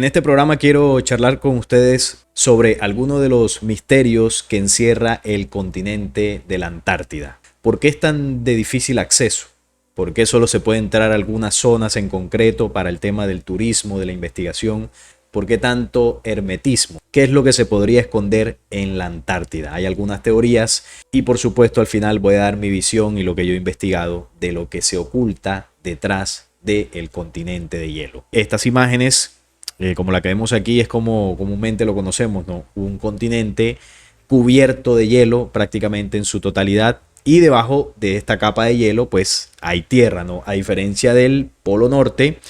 En este programa quiero charlar con ustedes sobre algunos de los misterios que encierra el continente de la Antártida. ¿Por qué es tan de difícil acceso? ¿Por qué solo se puede entrar a algunas zonas en concreto para el tema del turismo, de la investigación? ¿Por qué tanto hermetismo? ¿Qué es lo que se podría esconder en la Antártida? Hay algunas teorías y por supuesto al final voy a dar mi visión y lo que yo he investigado de lo que se oculta detrás del continente de hielo. Estas imágenes, como la que vemos aquí, es como comúnmente lo conocemos, ¿no? Un continente cubierto de hielo prácticamente en su totalidad. Y debajo de esta capa de hielo pues hay tierra, ¿no? A diferencia del Polo Norte,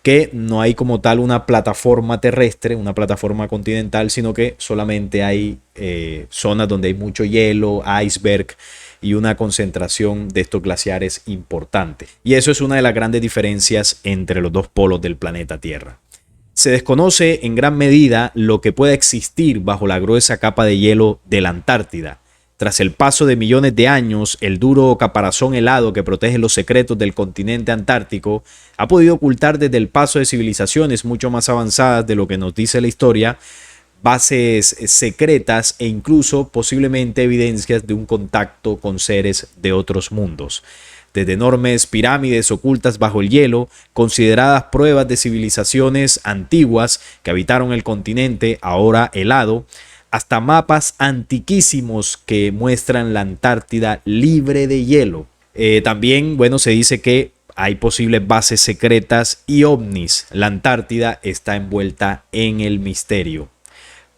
que no hay como tal una plataforma terrestre, una plataforma continental, sino que solamente hay zonas donde hay mucho hielo, iceberg y una concentración de estos glaciares importante. Y eso es una de las grandes diferencias entre los dos polos del planeta Tierra. Se desconoce en gran medida lo que pueda existir bajo la gruesa capa de hielo de la Antártida. Tras el paso de millones de años, el duro caparazón helado que protege los secretos del continente antártico ha podido ocultar desde el paso de civilizaciones mucho más avanzadas de lo que nos dice la historia, bases secretas e incluso posiblemente evidencias de un contacto con seres de otros mundos. Desde enormes pirámides ocultas bajo el hielo, consideradas pruebas de civilizaciones antiguas que habitaron el continente ahora helado, hasta mapas antiquísimos que muestran la Antártida libre de hielo. También, se dice que hay posibles bases secretas y ovnis. La Antártida está envuelta en el misterio.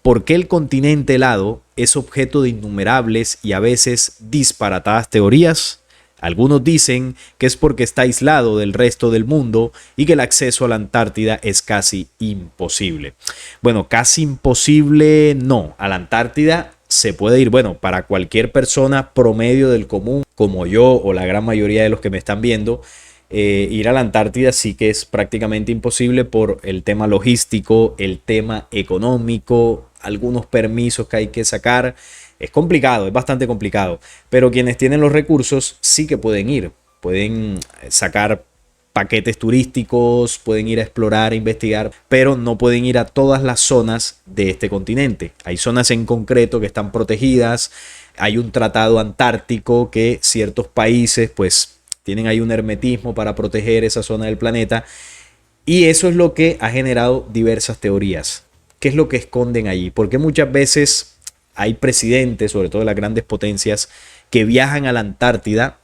¿Por qué el continente helado es objeto de innumerables y a veces disparatadas teorías? Algunos dicen que es porque está aislado del resto del mundo y que el acceso a la Antártida es casi imposible. Bueno, casi imposible no. A la Antártida se puede ir, para cualquier persona promedio del común, como yo o la gran mayoría de los que me están viendo, ir a la Antártida sí que es prácticamente imposible por el tema logístico, el tema económico, algunos permisos que hay que sacar. Es complicado, es bastante complicado, pero quienes tienen los recursos sí que pueden ir, pueden sacar paquetes turísticos, pueden ir a explorar, a investigar, pero no pueden ir a todas las zonas de este continente. Hay zonas en concreto que están protegidas, hay un tratado antártico que ciertos países pues tienen ahí un hermetismo para proteger esa zona del planeta y eso es lo que ha generado diversas teorías. ¿Qué es lo que esconden allí? Porque muchas veces hay presidentes, sobre todo de las grandes potencias, que viajan a la Antártida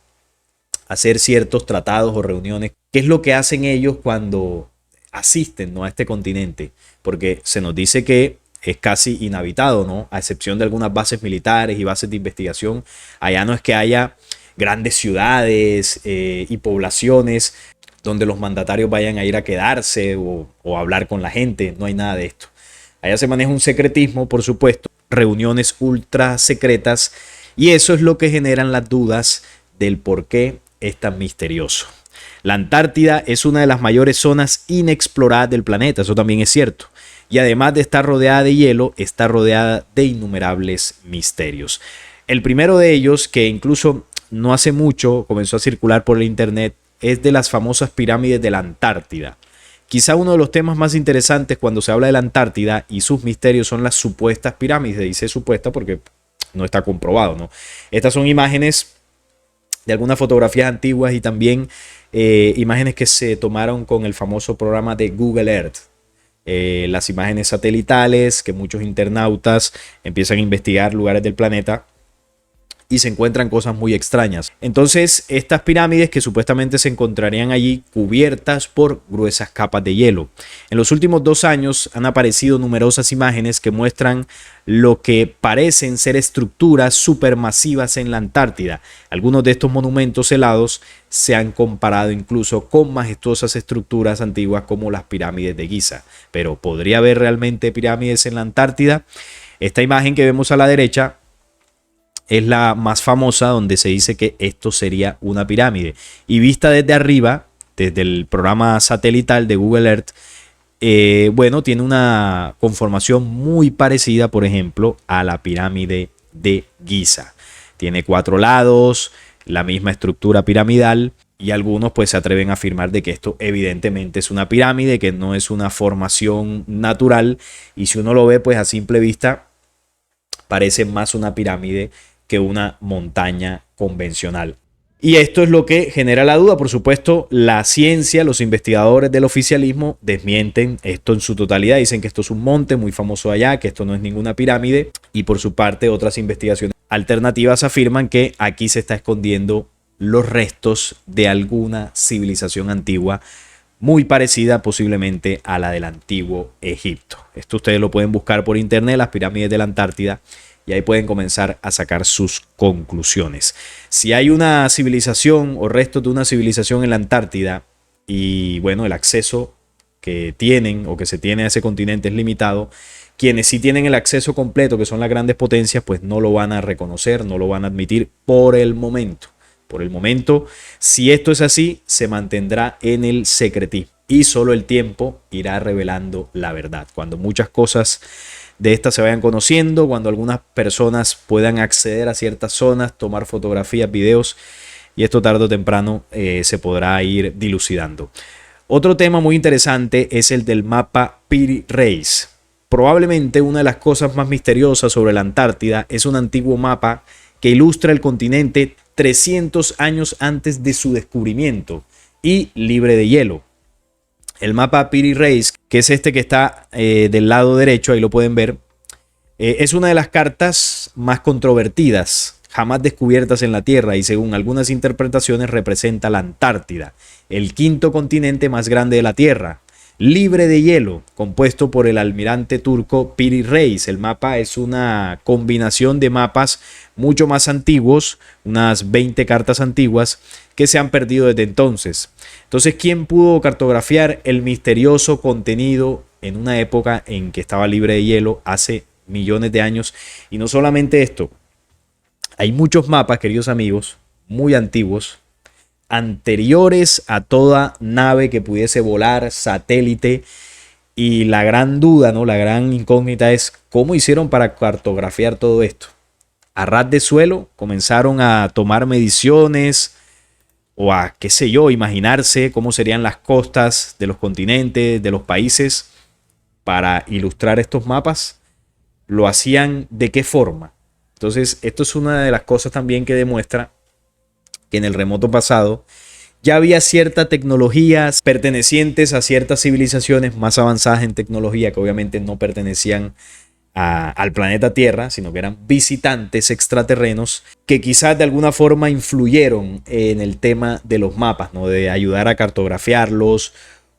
a hacer ciertos tratados o reuniones. ¿Qué es lo que hacen ellos cuando asisten, ¿no?, a este continente? Porque se nos dice que es casi inhabitado, ¿no? A excepción de algunas bases militares y bases de investigación. Allá no es que haya grandes ciudades y poblaciones donde los mandatarios vayan a ir a quedarse o a hablar con la gente. No hay nada de esto. Allá se maneja un secretismo, por supuesto, reuniones ultra secretas y eso es lo que generan las dudas del por qué es tan misterioso. La Antártida es una de las mayores zonas inexploradas del planeta, eso también es cierto. Y además de estar rodeada de hielo, está rodeada de innumerables misterios. El primero de ellos, que incluso no hace mucho comenzó a circular por el internet, es de las famosas pirámides de la Antártida. Quizá uno de los temas más interesantes cuando se habla de la Antártida y sus misterios son las supuestas pirámides. Dice supuesta porque no está comprobado, ¿no? Estas son imágenes de algunas fotografías antiguas y también imágenes que se tomaron con el famoso programa de Google Earth. Las imágenes satelitales que muchos internautas empiezan a investigar lugares del planeta y se encuentran cosas muy extrañas. Entonces, estas pirámides que supuestamente se encontrarían allí cubiertas por gruesas capas de hielo. En los últimos 2 años han aparecido numerosas imágenes que muestran lo que parecen ser estructuras supermasivas en la Antártida. Algunos de estos monumentos helados se han comparado incluso con majestuosas estructuras antiguas como las pirámides de Giza. Pero ¿podría haber realmente pirámides en la Antártida? Esta imagen que vemos a la derecha es la más famosa, donde se dice que esto sería una pirámide. Y vista desde arriba, desde el programa satelital de Google Earth, tiene una conformación muy parecida, por ejemplo, a la pirámide de Giza. Tiene 4 lados, la misma estructura piramidal Y algunos pues se atreven a afirmar de que esto evidentemente es una pirámide, que no es una formación natural, y si uno lo ve pues a simple vista parece más una pirámide que una montaña convencional. Y esto es lo que genera la duda. Por supuesto, la ciencia, los investigadores del oficialismo desmienten esto en su totalidad. Dicen que esto es un monte muy famoso allá, que esto no es ninguna pirámide. Y por su parte, otras investigaciones alternativas afirman que aquí se está escondiendo los restos de alguna civilización antigua muy parecida posiblemente a la del antiguo Egipto. Esto ustedes lo pueden buscar por internet, las pirámides de la Antártida, y ahí pueden comenzar a sacar sus conclusiones. Si hay una civilización o restos de una civilización en la Antártida y bueno, el acceso que tienen o que se tiene a ese continente es limitado, quienes sí tienen el acceso completo, que son las grandes potencias, pues no lo van a reconocer, no lo van a admitir por el momento. Por el momento, si esto es así, se mantendrá en el secretismo y solo el tiempo irá revelando la verdad. Cuando muchas cosas de estas se vayan conociendo, cuando algunas personas puedan acceder a ciertas zonas, tomar fotografías, videos, y esto tarde o temprano se podrá ir dilucidando. Otro tema muy interesante es el del mapa Piri Reis. Probablemente una de las cosas más misteriosas sobre la Antártida es un antiguo mapa que ilustra el continente 300 años antes de su descubrimiento y libre de hielo. El mapa Piri Reis, que es este que está del lado derecho, ahí lo pueden ver, es una de las cartas más controvertidas jamás descubiertas en la Tierra y según algunas interpretaciones representa la Antártida, el quinto continente más grande de la Tierra, libre de hielo, compuesto por el almirante turco Piri Reis. El mapa es una combinación de mapas mucho más antiguos, unas 20 cartas antiguas que se han perdido desde entonces. Entonces, ¿quién pudo cartografiar el misterioso contenido en una época en que estaba libre de hielo hace millones de años? Y no solamente esto, hay muchos mapas, queridos amigos, muy antiguos, anteriores a toda nave que pudiese volar, satélite, y la gran duda, ¿no? La gran incógnita es cómo hicieron para cartografiar todo esto. A ras de suelo comenzaron a tomar mediciones o a, qué sé yo, imaginarse cómo serían las costas de los continentes, de los países, para ilustrar estos mapas. ¿Lo hacían de qué forma? Entonces, esto es una de las cosas también que demuestra que en el remoto pasado ya había ciertas tecnologías pertenecientes a ciertas civilizaciones más avanzadas en tecnología que obviamente no pertenecían al planeta Tierra, sino que eran visitantes extraterrenos que quizás de alguna forma influyeron en el tema de los mapas, ¿no? De ayudar a cartografiarlos,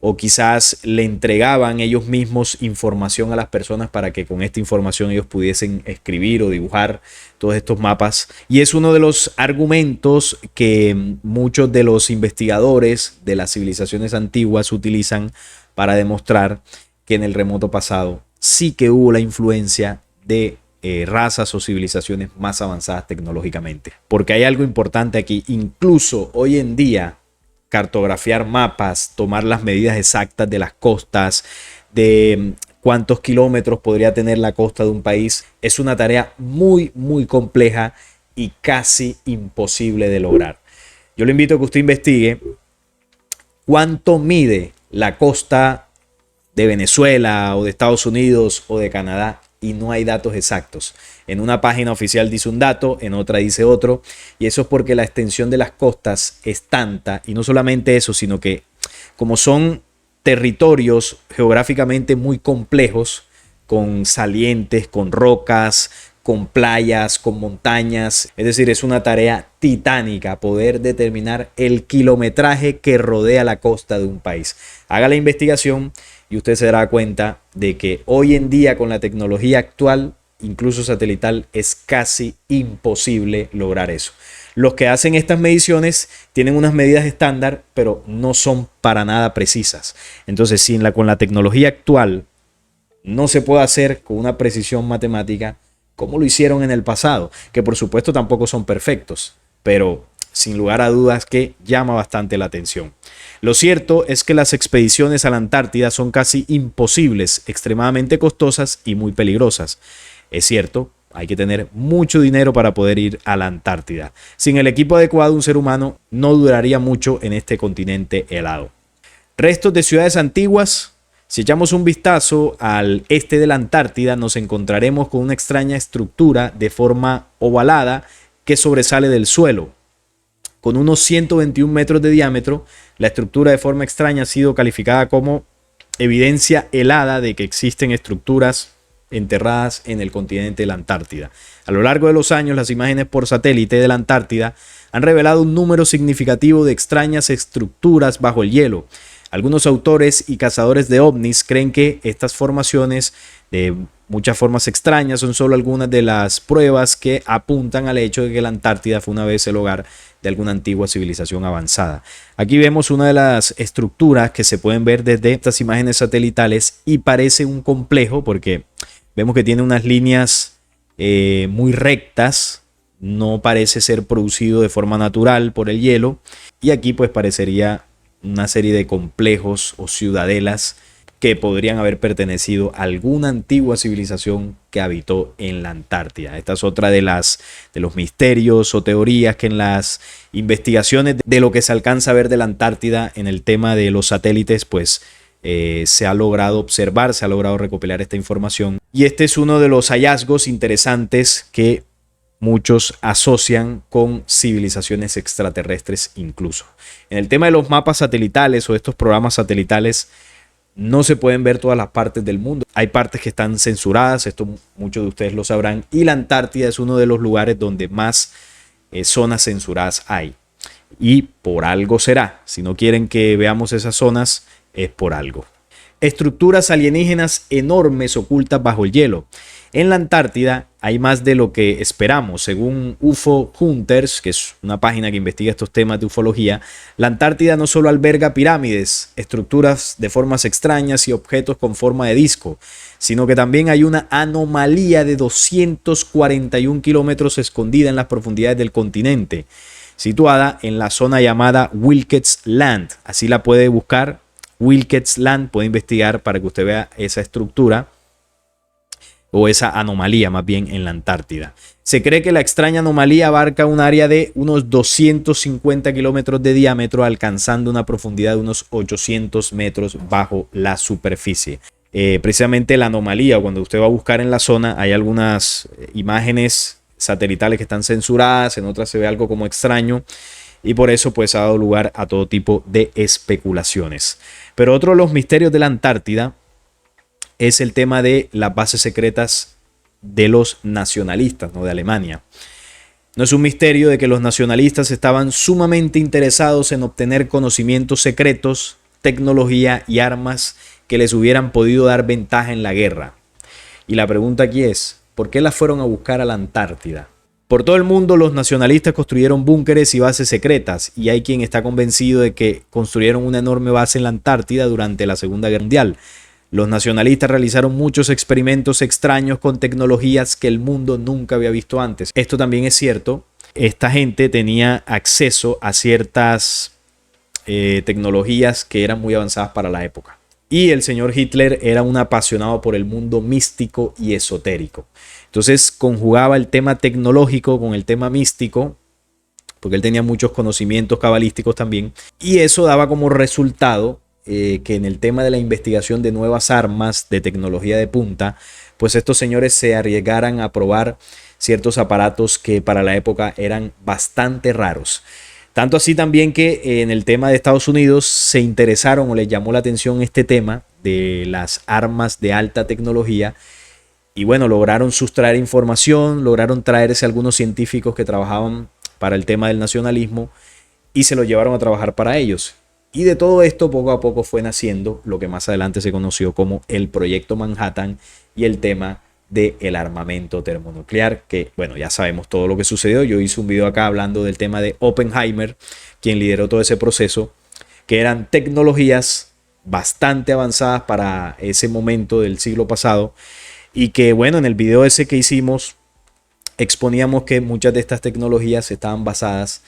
o quizás le entregaban ellos mismos información a las personas para que con esta información ellos pudiesen escribir o dibujar todos estos mapas. Y es uno de los argumentos que muchos de los investigadores de las civilizaciones antiguas utilizan para demostrar que en el remoto pasado sí que hubo la influencia de razas o civilizaciones más avanzadas tecnológicamente. Porque hay algo importante aquí, incluso hoy en día, cartografiar mapas, tomar las medidas exactas de las costas, de cuántos kilómetros podría tener la costa de un país, es una tarea muy, muy compleja y casi imposible de lograr. Yo le invito a que usted investigue cuánto mide la costa de Venezuela o de Estados Unidos o de Canadá, y no hay datos exactos. En una página oficial dice un dato, en otra dice otro, y eso es porque la extensión de las costas es tanta, y no solamente eso, sino que como son territorios geográficamente muy complejos, con salientes, con rocas, con playas, con montañas, es decir, es una tarea titánica poder determinar el kilometraje que rodea la costa de un país. Haga la investigación y usted se dará cuenta de que hoy en día con la tecnología actual, incluso satelital, es casi imposible lograr eso. Los que hacen estas mediciones tienen unas medidas estándar, pero no son para nada precisas. Entonces, si con la tecnología actual no se puede hacer con una precisión matemática, ¿cómo lo hicieron en el pasado? Que por supuesto tampoco son perfectos, pero sin lugar a dudas que llama bastante la atención. Lo cierto es que las expediciones a la Antártida son casi imposibles, extremadamente costosas y muy peligrosas. Es cierto, Hay que tener mucho dinero para poder ir a la Antártida. Sin el equipo adecuado, un ser humano no duraría mucho en este continente helado. Restos de ciudades antiguas. Si echamos un vistazo al este de la Antártida, nos encontraremos con una extraña estructura de forma ovalada que sobresale del suelo. Con unos 121 metros de diámetro, la estructura de forma extraña ha sido calificada como evidencia helada de que existen estructuras enterradas en el continente de la Antártida. A lo largo de los años, las imágenes por satélite de la Antártida han revelado un número significativo de extrañas estructuras bajo el hielo. Algunos autores y cazadores de ovnis creen que estas formaciones de muchas formas extrañas son solo algunas de las pruebas que apuntan al hecho de que la Antártida fue una vez el hogar de alguna antigua civilización avanzada. Aquí vemos una de las estructuras que se pueden ver desde estas imágenes satelitales y parece un complejo porque vemos que tiene unas líneas muy rectas, no parece ser producido de forma natural por el hielo y aquí pues parecería una serie de complejos o ciudadelas que podrían haber pertenecido a alguna antigua civilización que habitó en la Antártida. Esta es otra de los misterios o teorías que en las investigaciones de lo que se alcanza a ver de la Antártida en el tema de los satélites, pues se ha logrado observar, se ha logrado recopilar esta información. Y este es uno de los hallazgos interesantes que muchos asocian con civilizaciones extraterrestres incluso. En el tema de los mapas satelitales o estos programas satelitales, no se pueden ver todas las partes del mundo. Hay partes que están censuradas, esto muchos de ustedes lo sabrán, y la Antártida es uno de los lugares donde más zonas censuradas hay. Y por algo será. Si no quieren que veamos esas zonas, es por algo. Estructuras alienígenas enormes ocultas bajo el hielo. En la Antártida hay más de lo que esperamos. Según UFO Hunters, que es una página que investiga estos temas de ufología, la Antártida no solo alberga pirámides, estructuras de formas extrañas y objetos con forma de disco, sino que también hay una anomalía de 241 kilómetros escondida en las profundidades del continente, situada en la zona llamada Wilkes Land. Así la puede buscar, Wilkes Land, puede investigar para que usted vea esa estructura o esa anomalía más bien en la Antártida. Se cree que la extraña anomalía abarca un área de unos 250 kilómetros de diámetro, alcanzando una profundidad de unos 800 metros bajo la superficie. Precisamente la anomalía, cuando usted va a buscar en la zona, hay algunas imágenes satelitales que están censuradas, en otras se ve algo como extraño, y por eso pues ha dado lugar a todo tipo de especulaciones. Pero otro de los misterios de la Antártida es el tema de las bases secretas de los nacionalistas, ¿no?, de Alemania. No es un misterio de que los nacionalistas estaban sumamente interesados en obtener conocimientos secretos, tecnología y armas que les hubieran podido dar ventaja en la guerra. Y la pregunta aquí es, ¿por qué las fueron a buscar a la Antártida? Por todo el mundo los nacionalistas construyeron búnkeres y bases secretas, y hay quien está convencido de que construyeron una enorme base en la Antártida durante la Segunda Guerra Mundial. Los nacionalistas realizaron muchos experimentos extraños con tecnologías que el mundo nunca había visto antes. Esto también es cierto. Esta gente tenía acceso a ciertas tecnologías que eran muy avanzadas para la época. Y el señor Hitler era un apasionado por el mundo místico y esotérico. Entonces conjugaba el tema tecnológico con el tema místico, porque él tenía muchos conocimientos cabalísticos también. Y eso daba como resultado que en el tema de la investigación de nuevas armas de tecnología de punta, pues estos señores se arriesgaran a probar ciertos aparatos que para la época eran bastante raros. Tanto así también que en el tema de Estados Unidos se interesaron o les llamó la atención este tema de las armas de alta tecnología y bueno, lograron sustraer información, lograron traerse algunos científicos que trabajaban para el tema del nacionalismo y se lo llevaron a trabajar para ellos. Y de todo esto poco a poco fue naciendo lo que más adelante se conoció como el Proyecto Manhattan y el tema del armamento termonuclear, que bueno, ya sabemos todo lo que sucedió. Yo hice un video acá hablando del tema de Oppenheimer, quien lideró todo ese proceso, que eran tecnologías bastante avanzadas para ese momento del siglo pasado y que bueno, en el video ese que hicimos exponíamos que muchas de estas tecnologías estaban basadas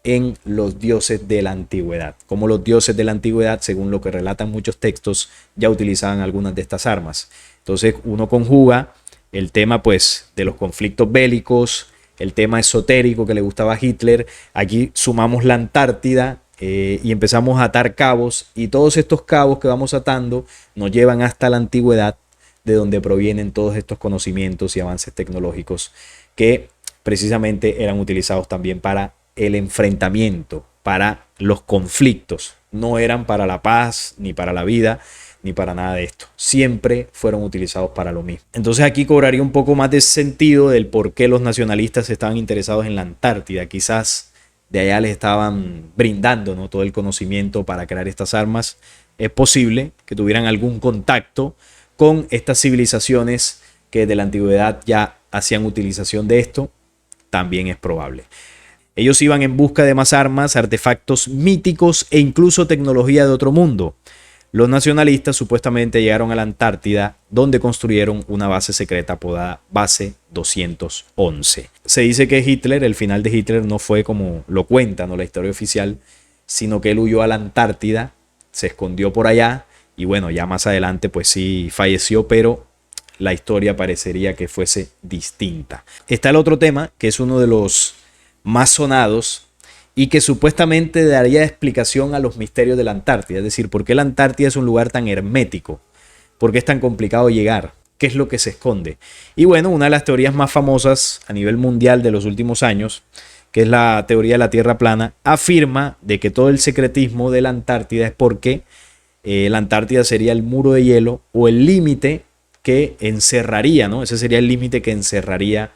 en los dioses de la antigüedad, como los dioses de la antigüedad, según lo que relatan muchos textos, ya utilizaban algunas de estas armas. Entonces uno conjuga el tema pues de los conflictos bélicos, el tema esotérico que le gustaba a Hitler. Aquí sumamos la Antártida y empezamos a atar cabos, y todos estos cabos que vamos atando nos llevan hasta la antigüedad, de donde provienen todos estos conocimientos y avances tecnológicos que precisamente eran utilizados también para el enfrentamiento, para los conflictos. No eran para la paz, ni para la vida, ni para nada de esto. Siempre fueron utilizados para lo mismo. Entonces aquí cobraría un poco más de sentido del por qué los nacionalistas estaban interesados en la Antártida. Quizás de allá les estaban brindando, ¿no?, todo el conocimiento para crear estas armas. Es posible que tuvieran algún contacto con estas civilizaciones que de la antigüedad ya hacían utilización de esto. También es probable. Ellos iban en busca de más armas, artefactos míticos e incluso tecnología de otro mundo. Los nacionalistas supuestamente llegaron a la Antártida, donde construyeron una base secreta apodada Base 211. Se dice que Hitler, el final de Hitler no fue como lo cuentan, ¿no?, la historia oficial, sino que él huyó a la Antártida, se escondió por allá y bueno, ya más adelante pues sí falleció, pero la historia parecería que fuese distinta. Está el otro tema, que es uno de los más sonados y que supuestamente daría explicación a los misterios de la Antártida. Es decir, ¿por qué la Antártida es un lugar tan hermético? ¿Por qué es tan complicado llegar? ¿Qué es lo que se esconde? Y bueno, una de las teorías más famosas a nivel mundial de los últimos años, que es la teoría de la Tierra plana, afirma de que todo el secretismo de la Antártida es porque la Antártida sería el muro de hielo o el límite que encerraría, ¿no? Ese sería el límite que encerraría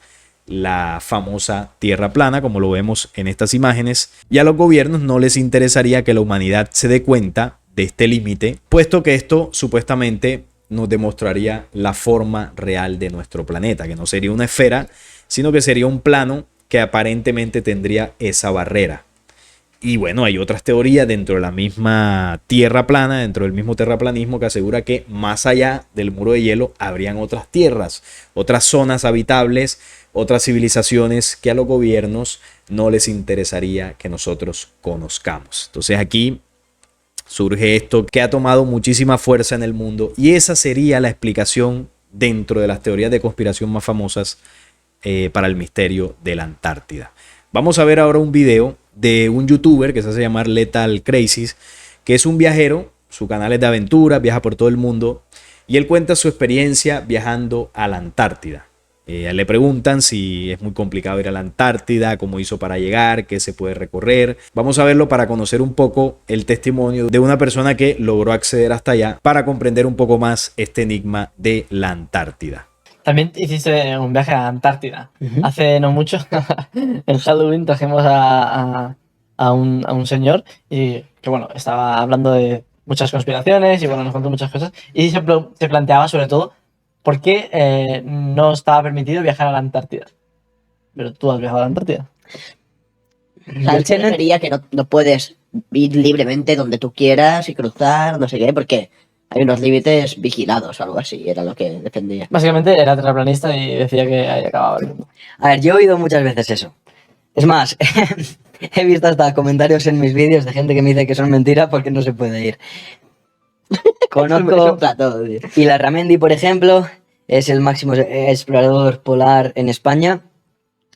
la famosa Tierra plana, como lo vemos en estas imágenes, y a los gobiernos no les interesaría que la humanidad se dé cuenta de este límite, puesto que esto supuestamente nos demostraría la forma real de nuestro planeta, que no sería una esfera, sino que sería un plano que aparentemente tendría esa barrera. Y bueno, hay otras teorías dentro de la misma Tierra plana, dentro del mismo terraplanismo, que asegura que más allá del muro de hielo habrían otras tierras, otras zonas habitables, otras civilizaciones que a los gobiernos no les interesaría que nosotros conozcamos. Entonces aquí surge esto que ha tomado muchísima fuerza en el mundo, y esa sería la explicación dentro de las teorías de conspiración más famosas para el misterio de la Antártida. Vamos a ver ahora un video de un youtuber que se hace llamar Lethal Crisis, que es un viajero, su canal es de aventura, viaja por todo el mundo, y él cuenta su experiencia viajando a la Antártida. Le preguntan si es muy complicado ir a la Antártida, cómo hizo para llegar, qué se puede recorrer. Vamos a verlo para conocer un poco el testimonio de una persona que logró acceder hasta allá, para comprender un poco más este enigma de la Antártida. También hiciste un viaje a la Antártida. Hace no mucho, en Halloween, trajimos a un señor y que bueno, estaba hablando de muchas conspiraciones y bueno, nos contó muchas cosas. Y se planteaba sobre todo por qué no estaba permitido viajar a la Antártida. Pero tú has viajado a la Antártida. Yo creería que no puedes ir libremente donde tú quieras y cruzar, no sé qué, porque hay unos límites vigilados o algo así, era lo que defendía. Básicamente era terraplanista y decía que ahí acababa el mundo. A ver, yo he oído muchas veces eso. Es más, he visto hasta comentarios en mis vídeos de gente que me dice que son mentiras porque no se puede ir. Conozco... Y Larramendi, por ejemplo, es el máximo explorador polar en España.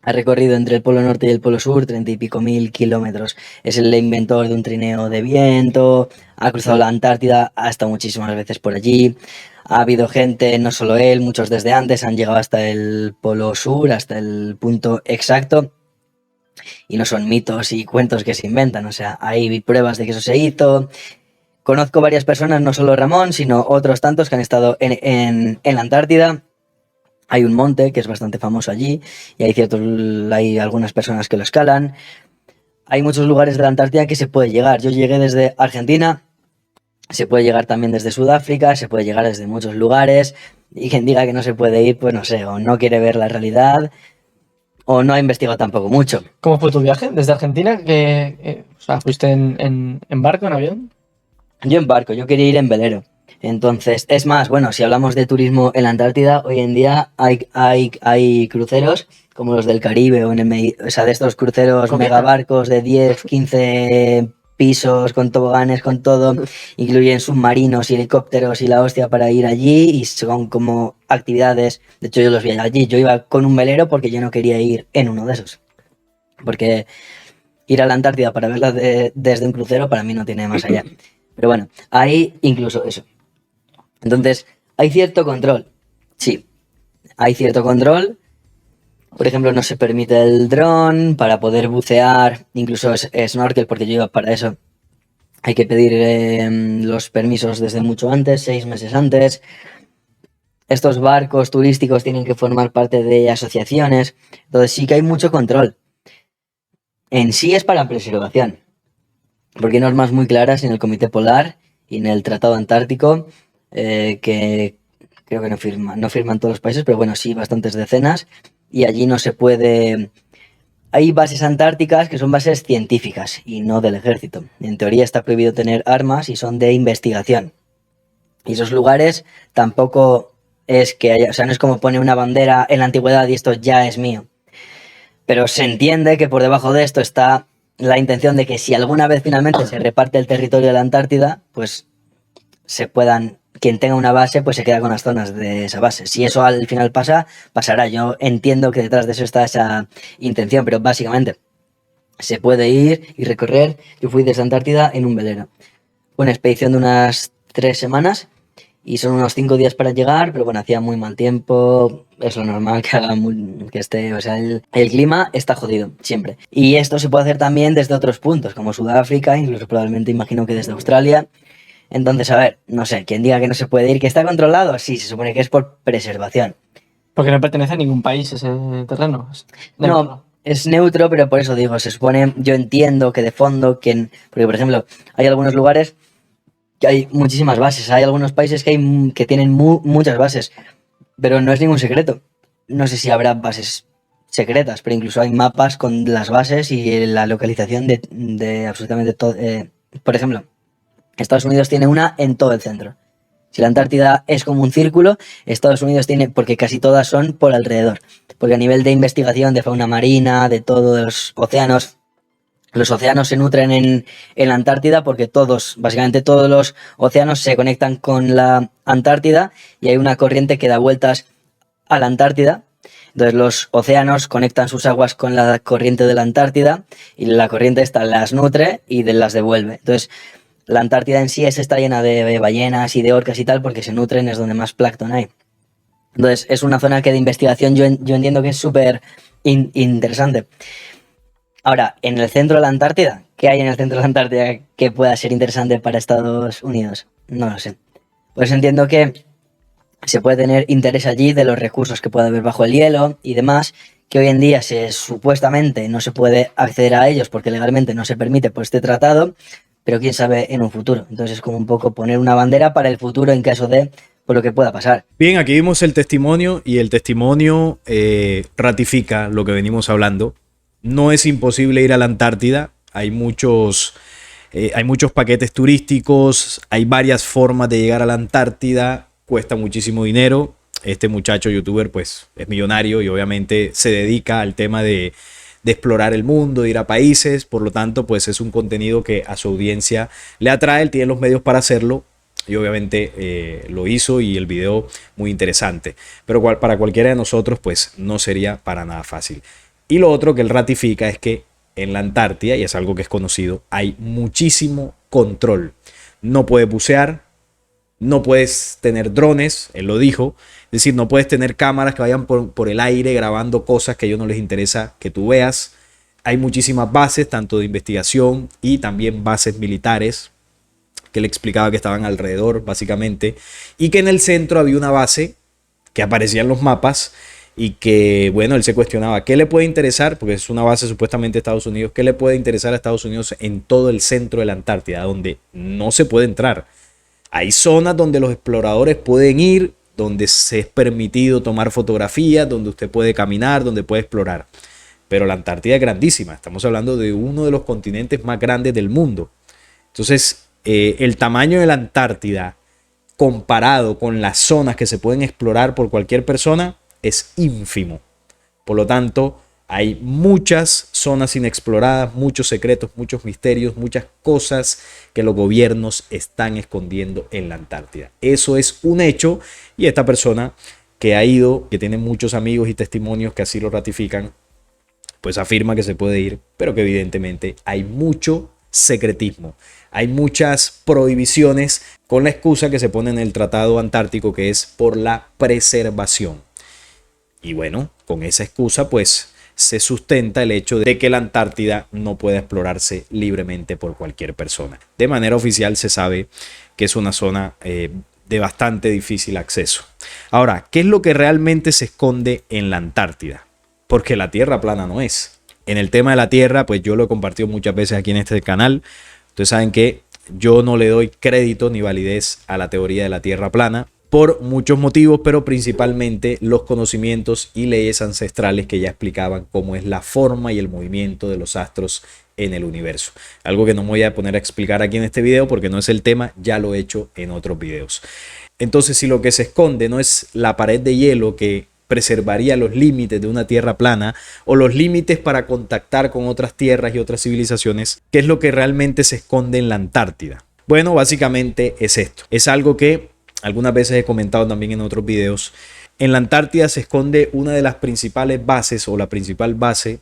Ha recorrido entre el Polo Norte y el Polo Sur 30 y pico mil kilómetros. Es el inventor de un trineo de viento, ha cruzado la Antártida, ha estado muchísimas veces por allí. Ha habido gente, no solo él, muchos desde antes han llegado hasta el Polo Sur, hasta el punto exacto. Y no son mitos y cuentos que se inventan, o sea, hay pruebas de que eso se hizo. Conozco varias personas, no solo Ramón, sino otros tantos que han estado en la Antártida. Hay un monte que es bastante famoso allí y hay algunas personas que lo escalan. Hay muchos lugares de la Antártida que se puede llegar. Yo llegué desde Argentina, se puede llegar también desde Sudáfrica, se puede llegar desde muchos lugares. Y quien diga que no se puede ir, pues no sé, o no quiere ver la realidad o no ha investigado tampoco mucho. ¿Cómo fue tu viaje desde Argentina? O sea, ¿fuiste en barco, en avión? Yo en barco, yo quería ir en velero. Entonces, es más, bueno, si hablamos de turismo en la Antártida, hoy en día hay cruceros como los del Caribe o o sea, de estos cruceros megabarcos de 10, 15 pisos, con toboganes, con todo, incluyen submarinos y helicópteros y la hostia para ir allí y son como actividades, de hecho yo los vi allí, yo iba con un velero porque yo no quería ir en uno de esos, porque ir a la Antártida para verla desde un crucero para mí no tiene más allá. Pero bueno, hay incluso eso. Entonces, hay cierto control, sí, hay cierto control. Por ejemplo, no se permite el dron para poder bucear, incluso snorkel, porque yo iba para eso. Hay que pedir los permisos desde mucho antes, 6 meses antes. Estos barcos turísticos tienen que formar parte de asociaciones. Entonces sí que hay mucho control. En sí es para preservación, porque hay normas muy claras en el Comité Polar y en el Tratado Antártico, que creo que no firman todos los países, pero bueno, sí bastantes decenas. Y allí no se puede... Hay bases antárticas que son bases científicas y no del ejército. En teoría está prohibido tener armas y son de investigación. Y esos lugares tampoco es que haya... O sea, no es como poner una bandera en la antigüedad y esto ya es mío. Pero se entiende que por debajo de esto está la intención de que si alguna vez finalmente se reparte el territorio de la Antártida, pues se puedan... Quien tenga una base, pues se queda con las zonas de esa base. Si eso al final pasa, pasará. Yo entiendo que detrás de eso está esa intención, pero básicamente se puede ir y recorrer. Yo fui desde Antártida en un velero. Fue una expedición de unas 3 semanas y son unos 5 días para llegar, pero bueno, hacía muy mal tiempo. Es lo normal que haga que esté, o sea, el clima está jodido, siempre. Y esto se puede hacer también desde otros puntos, como Sudáfrica, incluso probablemente imagino que desde Australia. Entonces, a ver, no sé, quien diga que no se puede ir, que está controlado, sí, se supone que es por preservación. Porque no pertenece a ningún país ese terreno. No, es neutro, pero por eso digo, se supone, yo entiendo que de fondo, porque por ejemplo, hay algunos lugares que hay muchísimas bases, hay algunos países que tienen muchas bases, pero no es ningún secreto. No sé si habrá bases secretas, pero incluso hay mapas con las bases y la localización de absolutamente todo. Por ejemplo, Estados Unidos tiene una en todo el centro. Si la Antártida es como un círculo, Estados Unidos tiene, porque casi todas son por alrededor. Porque a nivel de investigación de fauna marina, de todos los océanos se nutren en la Antártida porque básicamente todos los océanos se conectan con la Antártida y hay una corriente que da vueltas a la Antártida. Entonces los océanos conectan sus aguas con la corriente de la Antártida y la corriente esta las nutre y las devuelve. Entonces la Antártida en sí está llena de ballenas y de orcas y tal, porque se nutren, es donde más plancton hay. Entonces, es una zona que de investigación yo entiendo que es súper interesante. Ahora, en el centro de la Antártida, ¿qué hay en el centro de la Antártida que pueda ser interesante para Estados Unidos? No lo sé. Pues entiendo que se puede tener interés allí de los recursos que puede haber bajo el hielo y demás, que hoy en día supuestamente no se puede acceder a ellos porque legalmente no se permite por este tratado, pero quién sabe en un futuro. Entonces es como un poco poner una bandera para el futuro en caso de por lo que pueda pasar. Bien, aquí vimos el testimonio y el testimonio ratifica lo que venimos hablando. No es imposible ir a la Antártida. Hay muchos paquetes turísticos, hay varias formas de llegar a la Antártida, cuesta muchísimo dinero. Este muchacho youtuber pues es millonario y obviamente se dedica al tema de explorar el mundo, de ir a países, por lo tanto pues es un contenido que a su audiencia le atrae, él tiene los medios para hacerlo y obviamente lo hizo y el video muy interesante, pero para cualquiera de nosotros pues no sería para nada fácil. Y lo otro que él ratifica es que en la Antártida, y es algo que es conocido, hay muchísimo control. No puedes bucear, no puedes tener drones, él lo dijo. Es decir, no puedes tener cámaras que vayan por el aire grabando cosas que a ellos no les interesa que tú veas. Hay muchísimas bases, tanto de investigación y también bases militares, que él explicaba que estaban alrededor, básicamente. Y que en el centro había una base que aparecía en los mapas y que, bueno, él se cuestionaba, ¿qué le puede interesar? Porque es una base supuestamente de Estados Unidos. ¿Qué le puede interesar a Estados Unidos en todo el centro de la Antártida, donde no se puede entrar? Hay zonas donde los exploradores pueden ir, donde se es permitido tomar fotografías, donde usted puede caminar, donde puede explorar. Pero la Antártida es grandísima. Estamos hablando de uno de los continentes más grandes del mundo. Entonces, el tamaño de la Antártida comparado con las zonas que se pueden explorar por cualquier persona es ínfimo. Por lo tanto, Hay muchas zonas inexploradas, muchos secretos, muchos misterios, muchas cosas que los gobiernos están escondiendo en la Antártida. Eso es un hecho y esta persona que ha ido, que tiene muchos amigos y testimonios que así lo ratifican, pues afirma que se puede ir, pero que evidentemente hay mucho secretismo. Hay muchas prohibiciones con la excusa que se pone en el Tratado Antártico, que es por la preservación. Y bueno, con esa excusa pues se sustenta el hecho de que la Antártida no puede explorarse libremente por cualquier persona. De manera oficial se sabe que es una zona de bastante difícil acceso. Ahora, ¿qué es lo que realmente se esconde en la Antártida? Porque la Tierra plana no es. En el tema de la Tierra, pues yo lo he compartido muchas veces aquí en este canal. Ustedes saben que yo no le doy crédito ni validez a la teoría de la Tierra plana por muchos motivos, pero principalmente los conocimientos y leyes ancestrales que ya explicaban cómo es la forma y el movimiento de los astros en el universo. Algo que no me voy a poner a explicar aquí en este video porque no es el tema, ya lo he hecho en otros videos. Entonces, si lo que se esconde no es la pared de hielo que preservaría los límites de una tierra plana o los límites para contactar con otras tierras y otras civilizaciones, ¿qué es lo que realmente se esconde en la Antártida? Bueno, básicamente es esto. Es algo que algunas veces he comentado también en otros videos. En la Antártida se esconde una de las principales bases o la principal base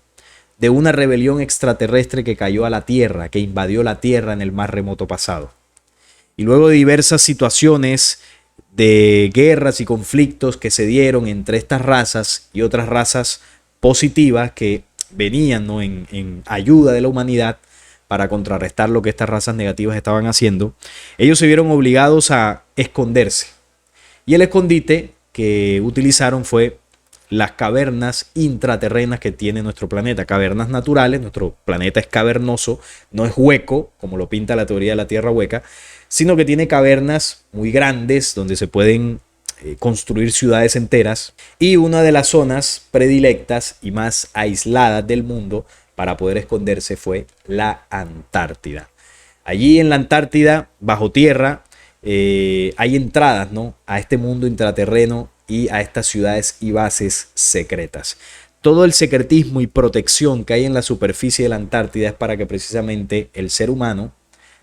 de una rebelión extraterrestre que cayó a la Tierra, que invadió la Tierra en el más remoto pasado. Y luego de diversas situaciones de guerras y conflictos que se dieron entre estas razas y otras razas positivas que venían, ¿no?, en ayuda de la humanidad para contrarrestar lo que estas razas negativas estaban haciendo, ellos se vieron obligados a esconderse. Y el escondite que utilizaron fue las cavernas intraterrenas que tiene nuestro planeta, cavernas naturales. Nuestro planeta es cavernoso, no es hueco, como lo pinta la teoría de la Tierra hueca, sino que tiene cavernas muy grandes donde se pueden construir ciudades enteras, y una de las zonas predilectas y más aisladas del mundo para poder esconderse fue la Antártida. Allí en la Antártida, bajo tierra, hay entradas, ¿no?, a este mundo intraterreno y a estas ciudades y bases secretas. Todo el secretismo y protección que hay en la superficie de la Antártida es para que precisamente el ser humano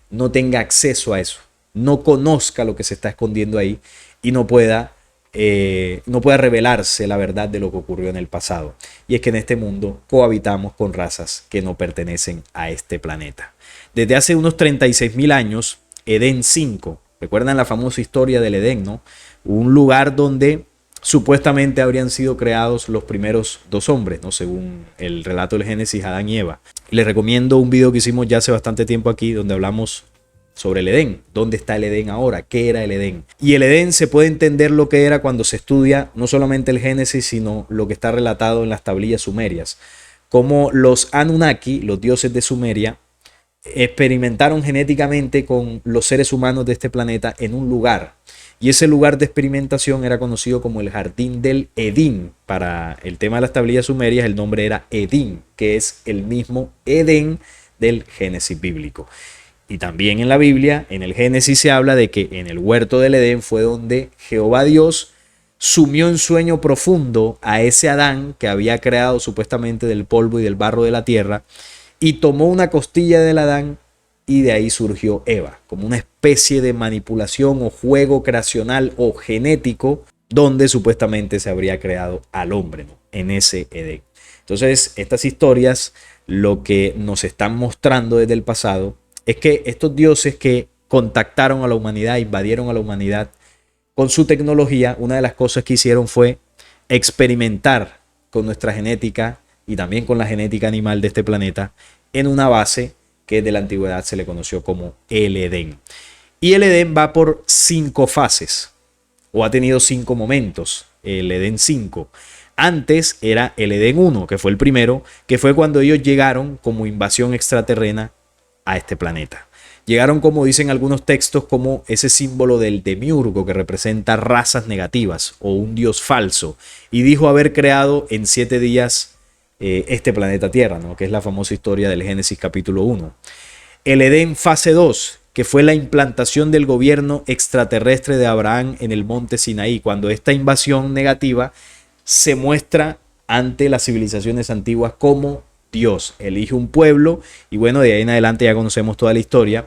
no tenga acceso a eso, no conozca lo que se está escondiendo ahí y no pueda revelarse la verdad de lo que ocurrió en el pasado. Y es que en este mundo cohabitamos con razas que no pertenecen a este planeta. Desde hace unos 36.000 años, Edén 5, recuerdan la famosa historia del Edén, ¿no? Un lugar donde supuestamente habrían sido creados los primeros dos hombres, ¿no?, según el relato del Génesis, Adán y Eva. Les recomiendo un video que hicimos ya hace bastante tiempo aquí donde hablamos sobre el Edén. ¿Dónde está el Edén ahora? ¿Qué era el Edén? Y el Edén se puede entender lo que era cuando se estudia no solamente el Génesis, sino lo que está relatado en las tablillas sumerias. Como los Anunnaki, los dioses de Sumeria, experimentaron genéticamente con los seres humanos de este planeta en un lugar. Y ese lugar de experimentación era conocido como el Jardín del Edén. Para el tema de las tablillas sumerias, el nombre era Edín, que es el mismo Edén del Génesis bíblico. Y también en la Biblia, en el Génesis, se habla de que en el huerto del Edén fue donde Jehová Dios sumió en sueño profundo a ese Adán que había creado supuestamente del polvo y del barro de la tierra, y tomó una costilla del Adán y de ahí surgió Eva, como una especie de manipulación o juego creacional o genético donde supuestamente se habría creado al hombre, ¿no?, en ese Edén. Entonces, estas historias lo que nos están mostrando desde el pasado es que estos dioses que contactaron a la humanidad, invadieron a la humanidad con su tecnología, una de las cosas que hicieron fue experimentar con nuestra genética y también con la genética animal de este planeta en una base que de la antigüedad se le conoció como el Edén. Y el Edén va por 5 fases, o ha tenido 5 momentos, el Edén 5. Antes era el Edén 1, que fue el primero, que fue cuando ellos llegaron como invasión extraterrena a este planeta. Llegaron, como dicen algunos textos, como ese símbolo del demiurgo que representa razas negativas o un dios falso, y dijo haber creado en 7 días este planeta Tierra, ¿no?, que es la famosa historia del Génesis capítulo 1. El Edén fase 2, que fue la implantación del gobierno extraterrestre de Abraham en el monte Sinaí, cuando esta invasión negativa se muestra ante las civilizaciones antiguas como Dios. Elige un pueblo y bueno, de ahí en adelante ya conocemos toda la historia.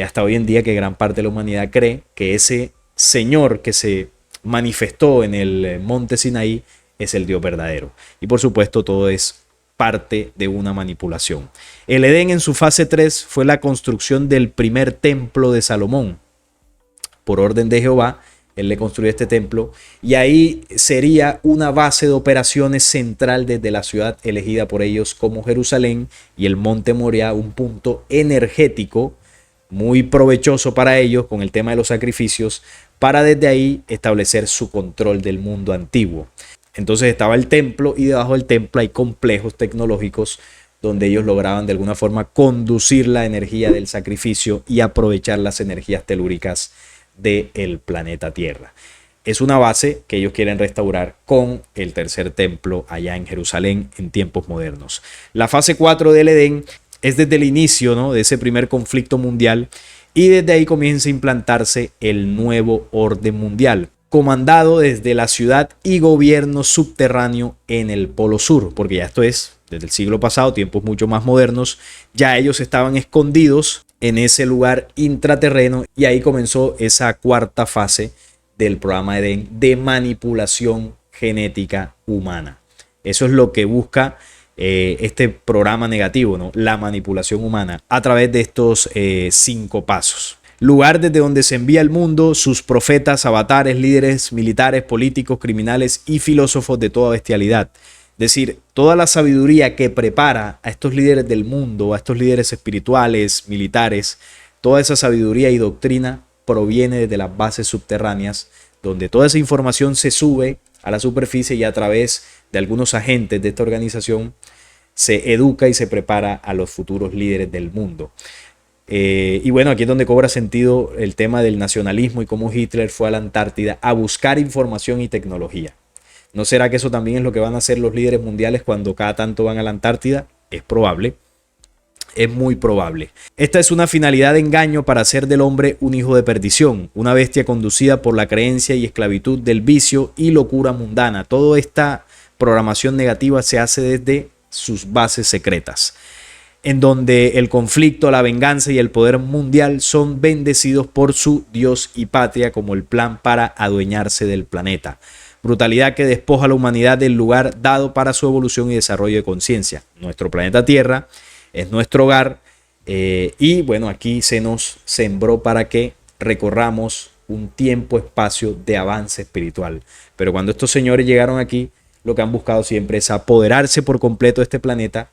Hasta hoy en día que gran parte de la humanidad cree que ese Señor que se manifestó en el monte Sinaí es el Dios verdadero. Y por supuesto todo es parte de una manipulación. El Edén en su fase 3 fue la construcción del primer templo de Salomón. Por orden de Jehová, él le construyó este templo y ahí sería una base de operaciones central desde la ciudad elegida por ellos como Jerusalén y el monte Moriah, un punto energético muy provechoso para ellos con el tema de los sacrificios, para desde ahí establecer su control del mundo antiguo. Entonces estaba el templo y debajo del templo hay complejos tecnológicos donde ellos lograban de alguna forma conducir la energía del sacrificio y aprovechar las energías telúricas del planeta Tierra. Es una base que ellos quieren restaurar con el tercer templo allá en Jerusalén en tiempos modernos. La fase 4 del Edén es desde el inicio, ¿no?, de ese primer conflicto mundial y desde ahí comienza a implantarse el nuevo orden mundial, comandado desde la ciudad y gobierno subterráneo en el Polo Sur, porque ya esto es desde el siglo pasado, tiempos mucho más modernos, ya ellos estaban escondidos en ese lugar intraterreno y ahí comenzó esa cuarta fase del programa Edén de manipulación genética humana. Eso es lo que busca este programa negativo, ¿no?, la manipulación humana a través de estos 5 pasos. Lugar desde donde se envía al mundo sus profetas, avatares, líderes militares, políticos, criminales y filósofos de toda bestialidad. Es decir, toda la sabiduría que prepara a estos líderes del mundo, a estos líderes espirituales, militares, toda esa sabiduría y doctrina proviene desde las bases subterráneas, donde toda esa información se sube a la superficie y a través de algunos agentes de esta organización se educa y se prepara a los futuros líderes del mundo. Y bueno, aquí es donde cobra sentido el tema del nacionalismo y cómo Hitler fue a la Antártida a buscar información y tecnología. ¿No será que eso también es lo que van a hacer los líderes mundiales cuando cada tanto van a la Antártida? Es probable. Es muy probable. Esta es una finalidad de engaño para hacer del hombre un hijo de perdición, una bestia conducida por la creencia y esclavitud del vicio y locura mundana. Toda esta programación negativa se hace desde sus bases secretas, en donde el conflicto, la venganza y el poder mundial son bendecidos por su Dios y patria como el plan para adueñarse del planeta. Brutalidad que despoja a la humanidad del lugar dado para su evolución y desarrollo de conciencia. Nuestro planeta Tierra es nuestro hogar y bueno, aquí se nos sembró para que recorramos un tiempo-espacio de avance espiritual. Pero cuando estos señores llegaron aquí, lo que han buscado siempre es apoderarse por completo de este planeta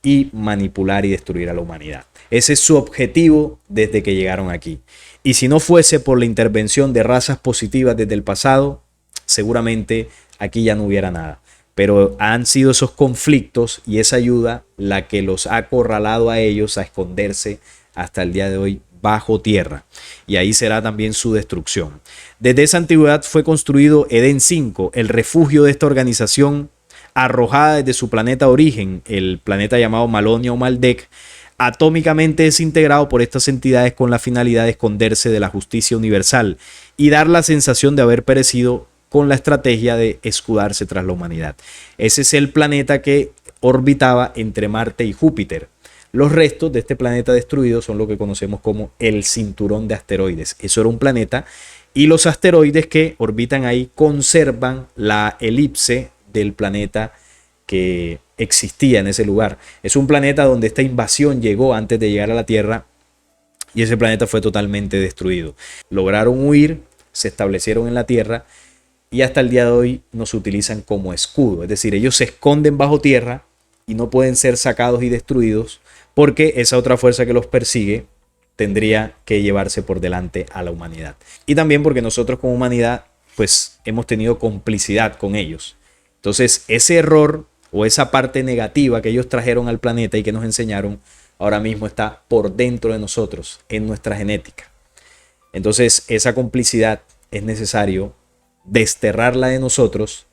y manipular y destruir a la humanidad. Ese es su objetivo desde que llegaron aquí. Y si no fuese por la intervención de razas positivas desde el pasado, seguramente aquí ya no hubiera nada. Pero han sido esos conflictos y esa ayuda la que los ha acorralado a ellos a esconderse hasta el día de hoy bajo tierra. Y ahí será también su destrucción. Desde esa antigüedad fue construido Edén 5, el refugio de esta organización arrojada desde su planeta origen, el planeta llamado Malonia o Maldek, atómicamente desintegrado por estas entidades con la finalidad de esconderse de la justicia universal y dar la sensación de haber perecido con la estrategia de escudarse tras la humanidad. Ese es el planeta que orbitaba entre Marte y Júpiter. Los restos de este planeta destruido son lo que conocemos como el cinturón de asteroides. Eso era un planeta y los asteroides que orbitan ahí conservan la elipse del planeta que existía en ese lugar. Es un planeta donde esta invasión llegó antes de llegar a la Tierra y ese planeta fue totalmente destruido. Lograron huir, se establecieron en la Tierra y hasta el día de hoy nos utilizan como escudo. Es decir, ellos se esconden bajo tierra y no pueden ser sacados y destruidos porque esa otra fuerza que los persigue tendría que llevarse por delante a la humanidad. Y también porque nosotros como humanidad pues hemos tenido complicidad con ellos. Entonces ese error o esa parte negativa que ellos trajeron al planeta y que nos enseñaron ahora mismo está por dentro de nosotros, en nuestra genética. Entonces esa complicidad es necesario desterrarla de nosotros,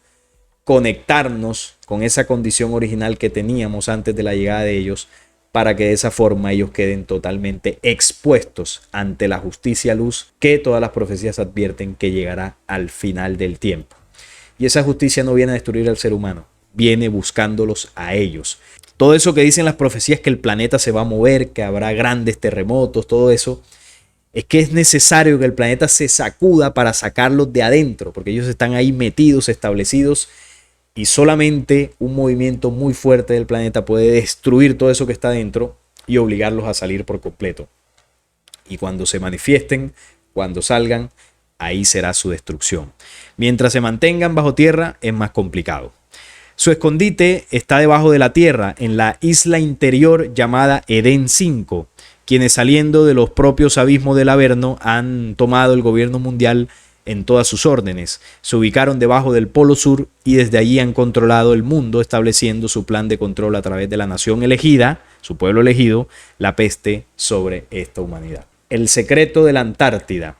conectarnos con esa condición original que teníamos antes de la llegada de ellos, para que de esa forma ellos queden totalmente expuestos ante la justicia luz que todas las profecías advierten que llegará al final del tiempo. Y esa justicia no viene a destruir al ser humano, viene buscándolos a ellos. Todo eso que dicen las profecías, que el planeta se va a mover, que habrá grandes terremotos, todo eso, es que es necesario que el planeta se sacuda para sacarlos de adentro, porque ellos están ahí metidos, establecidos, y solamente un movimiento muy fuerte del planeta puede destruir todo eso que está dentro y obligarlos a salir por completo. Y cuando se manifiesten, cuando salgan, ahí será su destrucción. Mientras se mantengan bajo tierra es más complicado. Su escondite está debajo de la tierra, en la isla interior llamada Edén 5, quienes saliendo de los propios abismos del Averno han tomado el gobierno mundial en todas sus órdenes. Se ubicaron debajo del Polo Sur y desde allí han controlado el mundo, estableciendo su plan de control a través de la nación elegida, su pueblo elegido, la peste sobre esta humanidad. El secreto de la Antártida,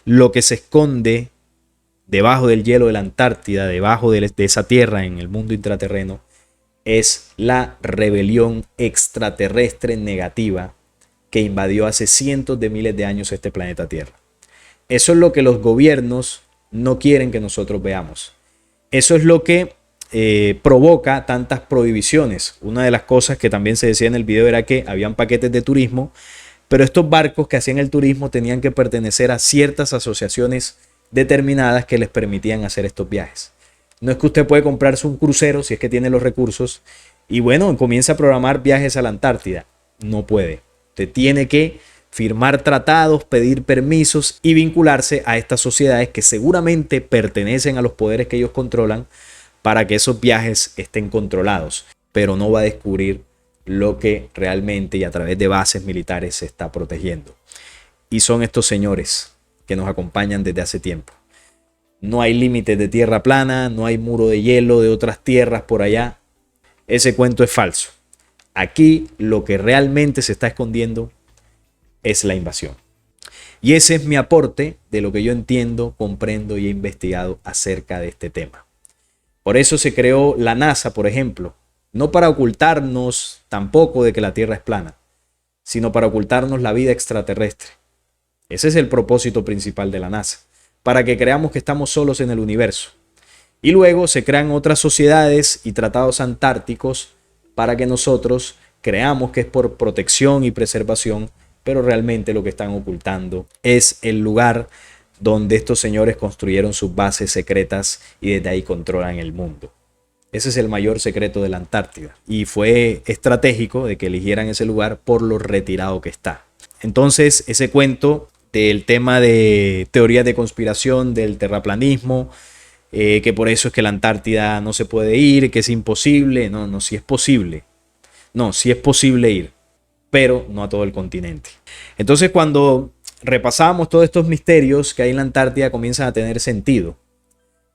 lo que se esconde debajo del hielo de la Antártida, debajo de esa tierra en el mundo intraterreno, es la rebelión extraterrestre negativa que invadió hace cientos de miles de años este planeta Tierra. Eso es lo que los gobiernos no quieren que nosotros veamos. Eso es lo que provoca tantas prohibiciones. Una de las cosas que también se decía en el video era que habían paquetes de turismo, pero estos barcos que hacían el turismo tenían que pertenecer a ciertas asociaciones determinadas que les permitían hacer estos viajes. No es que usted puede comprarse un crucero si es que tiene los recursos y bueno, comienza a programar viajes a la Antártida. No puede. Usted tiene que firmar tratados, pedir permisos y vincularse a estas sociedades que seguramente pertenecen a los poderes que ellos controlan para que esos viajes estén controlados, pero no va a descubrir lo que realmente y a través de bases militares se está protegiendo. Y son estos señores que nos acompañan desde hace tiempo. No hay límites de tierra plana, no hay muro de hielo de otras tierras por allá. Ese cuento es falso. Aquí lo que realmente se está escondiendo es la invasión. Y ese es mi aporte de lo que yo entiendo, comprendo y he investigado acerca de este tema. Por eso se creó la NASA, por ejemplo, no para ocultarnos tampoco de que la Tierra es plana, sino para ocultarnos la vida extraterrestre. Ese es el propósito principal de la NASA, para que creamos que estamos solos en el universo. Y luego se crean otras sociedades y tratados antárticos para que nosotros creamos que es por protección y preservación, pero realmente lo que están ocultando es el lugar donde estos señores construyeron sus bases secretas y desde ahí controlan el mundo. Ese es el mayor secreto de la Antártida y fue estratégico de que eligieran ese lugar por lo retirado que está. Entonces, ese cuento del tema de teorías de conspiración, del terraplanismo, que por eso es que la Antártida no se puede ir, que es imposible. No, sí es posible. No, sí es posible ir, pero no a todo el continente. Entonces, cuando repasamos todos estos misterios que hay en la Antártida, comienzan a tener sentido.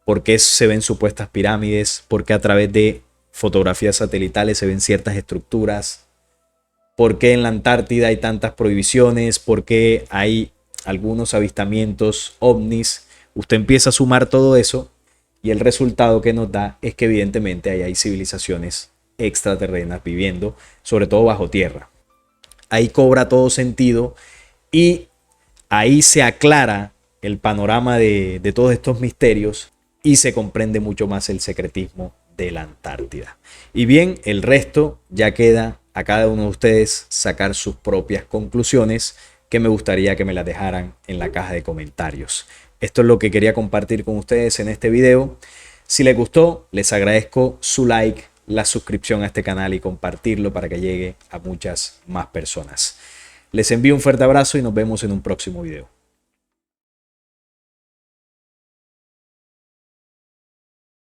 ¿Por qué se ven supuestas pirámides? ¿Por qué a través de fotografías satelitales se ven ciertas estructuras? ¿Por qué en la Antártida hay tantas prohibiciones? ¿Por qué hay algunos avistamientos ovnis? Usted empieza a sumar todo eso y el resultado que nos da es que evidentemente hay civilizaciones extraterrenas viviendo, sobre todo bajo tierra. Ahí cobra todo sentido y ahí se aclara el panorama de todos estos misterios y se comprende mucho más el secretismo de la Antártida. Y bien, el resto ya queda a cada uno de ustedes sacar sus propias conclusiones, que me gustaría que me las dejaran en la caja de comentarios. Esto es lo que quería compartir con ustedes en este video. Si les gustó, les agradezco su like, la suscripción a este canal y compartirlo para que llegue a muchas más personas. Les envío un fuerte abrazo y nos vemos en un próximo video.